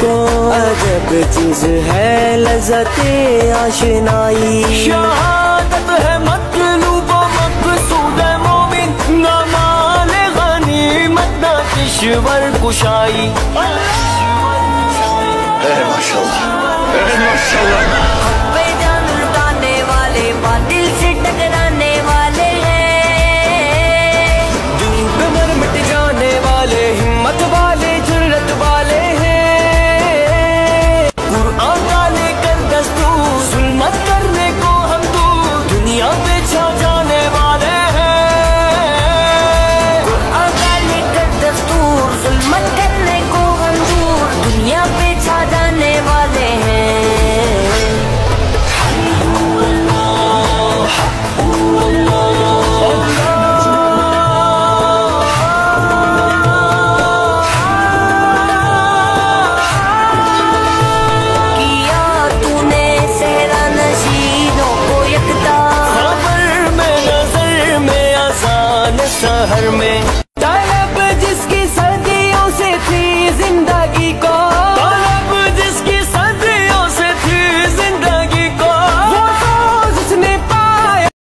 کو عجب چیز ہے لذت آشنائی. شہادت ہے مطلوب و مقصود مومن، نہ مال غنیمت نہ کشور کشائی. ماشاءاللہ ماشاءاللہ. پہ جان لٹانے والے باطل سے ٹکرانے والے ہیں، دین پہ مر مٹ جانے والے ہمت والے جرت والے ہیں. قرآن کا لے کر دستور ظلمت کرنے کو ہم دور، دنیا پہ چھا جا